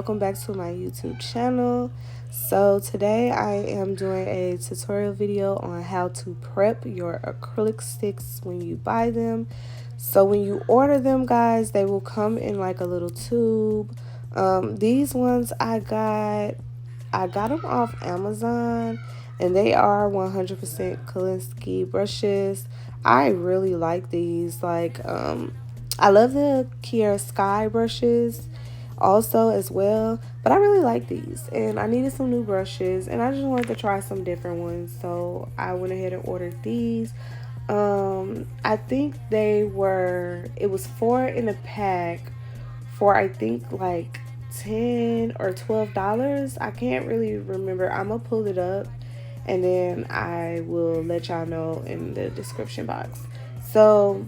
welcome back to my YouTube channel. So today I am doing a tutorial video on how to prep your acrylic sticks when you buy them. So when you order them, guys, they will come in like a little tube. These ones I got them off Amazon, and they are 100% ACRYLIC brushes. I really like these. I love the Kiara Sky brushes also as well, but I really like these, and I needed some new brushes, and I just wanted to try some different ones, so I went ahead and ordered these. I think it was 4 in a pack for I think like $10 or $12. I can't really remember. I'm gonna pull it up and then I will let y'all know in the description box. So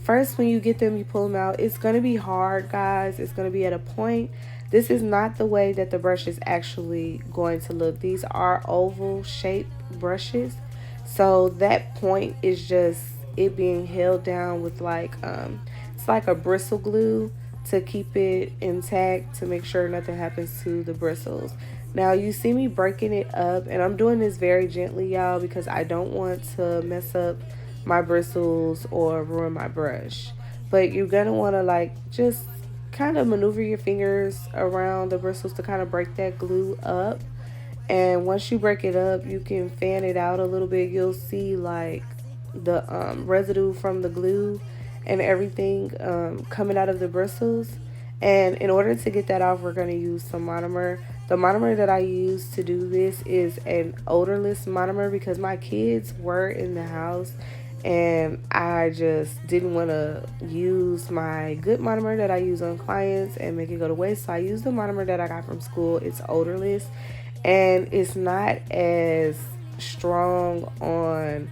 first, when you get them, you pull them out. It's going to be hard, guys. It's going to be at a point. This is not the way that the brush is actually going to look. These are oval shaped brushes. So that point is just it being held down with it's like a bristle glue to keep it intact, to make sure nothing happens to the bristles. Now you see me breaking it up, and I'm doing this very gently, y'all, because I don't want to mess up my bristles or ruin my brush. But you're gonna want to just kind of maneuver your fingers around the bristles to kind of break that glue up. And once you break it up, you can fan it out a little bit. You'll see like the residue from the glue and everything coming out of the bristles. And in order to get that off, we're going to use some monomer. The monomer that I use to do this is an odorless monomer because my kids were in the house and I just didn't want to use my good monomer that I use on clients and make it go to waste. So I used the monomer that I got from school. It's odorless and it's not as strong on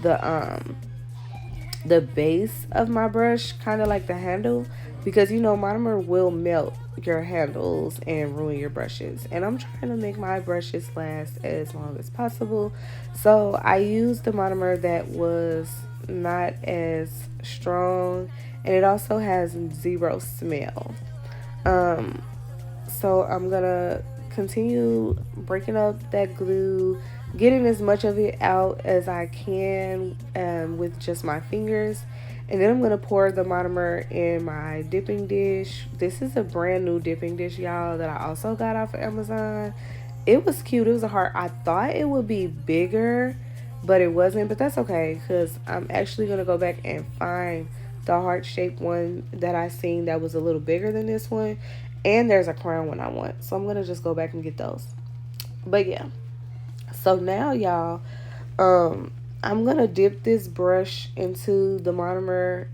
the base of my brush, kind of like the handle, because you know monomer will melt your handles and ruin your brushes, and I'm trying to make my brushes last as long as possible. So I used the monomer that was not as strong, and it also has zero smell. So I'm gonna continue breaking up that glue, getting as much of it out as I can with just my fingers. And then I'm going to pour the monomer in my dipping dish. This is a brand new dipping dish, y'all, that I also got off of Amazon. It was cute. It was a heart. I thought it would be bigger, but it wasn't. But that's okay, because I'm actually going to go back and find the heart-shaped one that I seen that was a little bigger than this one. And there's a crown one I want. So I'm going to just go back and get those. But yeah. So now, y'all, I'm going to dip this brush into the monomer,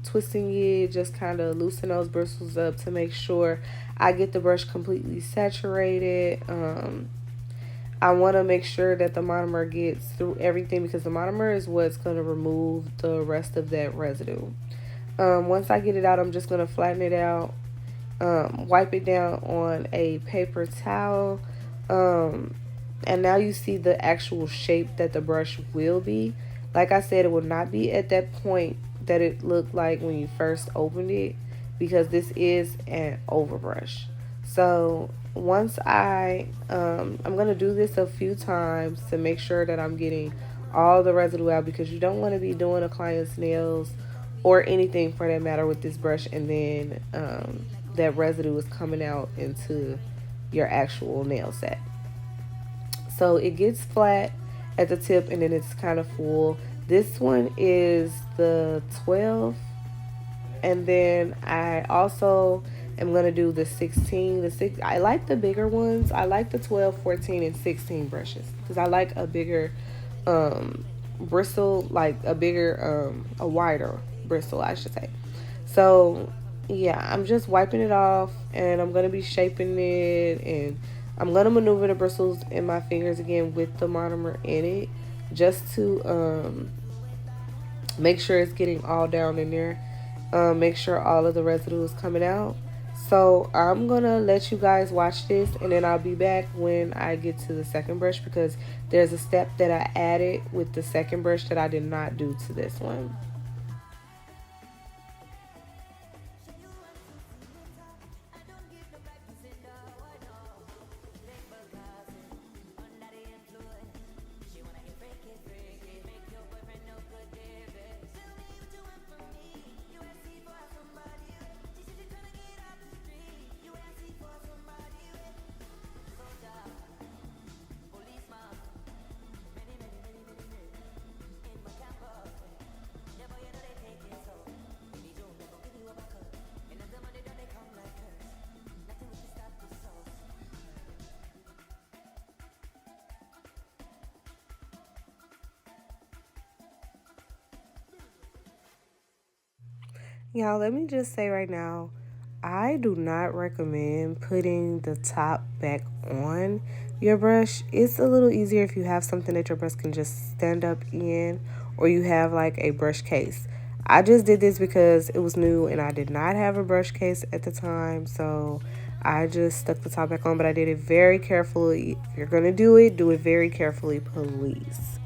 twisting it, just kind of loosen those bristles up to make sure I get the brush completely saturated. I want to make sure that the monomer gets through everything because the monomer is what's going to remove the rest of that residue. Once I get it out, I'm just going to flatten it out, wipe it down on a paper towel, and now you see the actual shape that the brush will be. Like I said, it will not be at that point that it looked like when you first opened it, because this is an overbrush. So once I'm going to do this a few times to make sure that I'm getting all the residue out, because you don't want to be doing a client's nails or anything for that matter with this brush and then that residue is coming out into your actual nail set. So it gets flat at the tip and then it's kind of full. This one is the 12. And then I also am going to do the 16. I like the bigger ones. I like the 12, 14, and 16 brushes because I like a bigger bristle, like a wider bristle, I should say. So yeah, I'm just wiping it off and I'm going to be shaping it, and I'm going to maneuver the bristles in my fingers again with the monomer in it, just to make sure it's getting all down in there. Make sure all of the residue is coming out. So I'm going to let you guys watch this, and then I'll be back when I get to the second brush, because there's a step that I added with the second brush that I did not do to this one. Y'all, let me just say right now, I do not recommend putting the top back on your brush. It's a little easier if you have something that your brush can just stand up in, or you have like a brush case. I just did this because it was new and I did not have a brush case at the time, so I just stuck the top back on, but I did it very carefully. If you're gonna do it very carefully, please.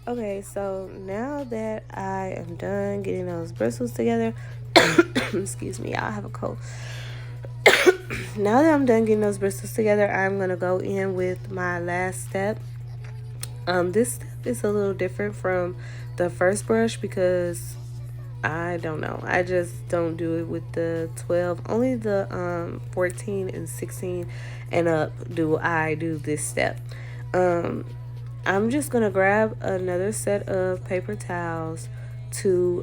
Okay, so now that I am done getting those bristles together, excuse me, I have a cold. Now that I'm done getting those bristles together, I'm gonna go in with my last step. This step is a little different from the first brush because I don't know. I just don't do it with the 12. Only the 14 and 16 and up do I do this step. I'm just gonna grab another set of paper towels to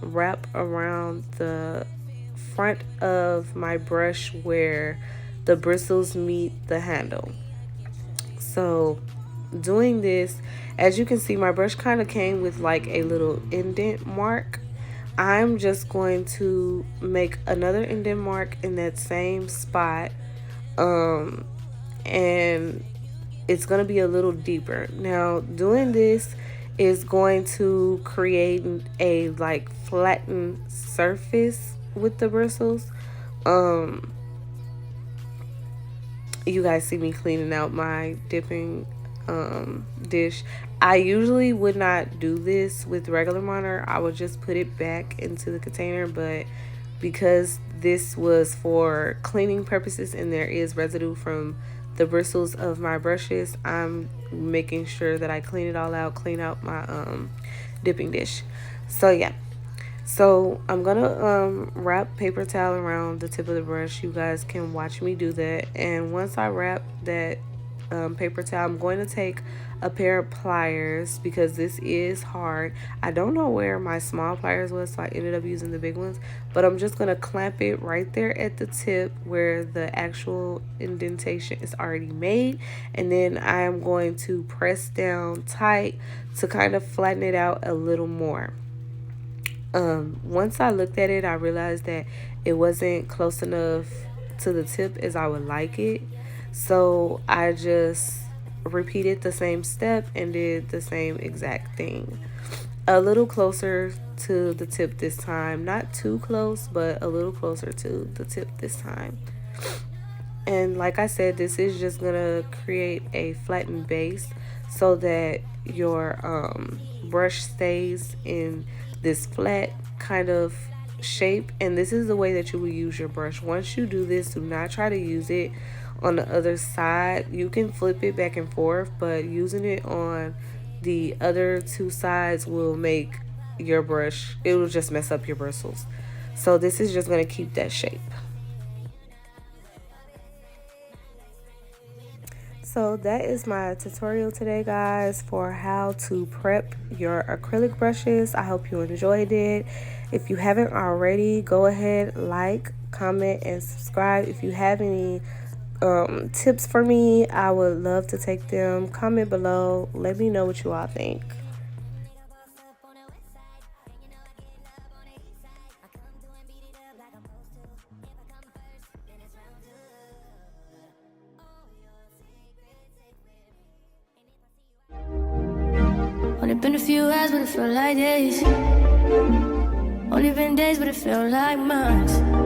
wrap around the front of my brush where the bristles meet the handle. So doing this, as you can see, my brush kind of came with like a little indent mark. I'm just going to make another indent mark in that same spot, and it's going to be a little deeper. Now doing this is going to create a like flattened surface with the bristles. You guys see me cleaning out my dipping dish. I usually would not do this with regular water. I would just put it back into the container, but because this was for cleaning purposes and there is residue from the bristles of my brushes, I'm making sure that I clean it all out, clean out my dipping dish. So yeah, so I'm gonna wrap paper towel around the tip of the brush. You guys can watch me do that. And once I wrap that paper towel, I'm going to take a pair of pliers because this is hard. I don't know where my small pliers was, so I ended up using the big ones. But I'm just gonna clamp it right there at the tip where the actual indentation is already made, and then I am going to press down tight to kind of flatten it out a little more. Once I looked at it, I realized that it wasn't close enough to the tip as I would like it. So I just repeated the same step and did the same exact thing. A little closer to the tip this time. Not too close, but a little closer to the tip this time. And like I said, this is just gonna create a flattened base so that your brush stays in this flat kind of shape. And this is the way that you will use your brush. Once you do this, do not try to use it on the other side. You can flip it back and forth, but using it on the other two sides will make your brush, it will just mess up your bristles. So this is just going to keep that shape. So that is my tutorial today, guys, for how to prep your acrylic brushes. I hope you enjoyed it. If you haven't already, go ahead, like, comment, and subscribe. If you have any tips for me, I would love to take them. Comment below. Let me know what you all think. Only been a few hours, but it felt like days. Only been days, but it felt like months.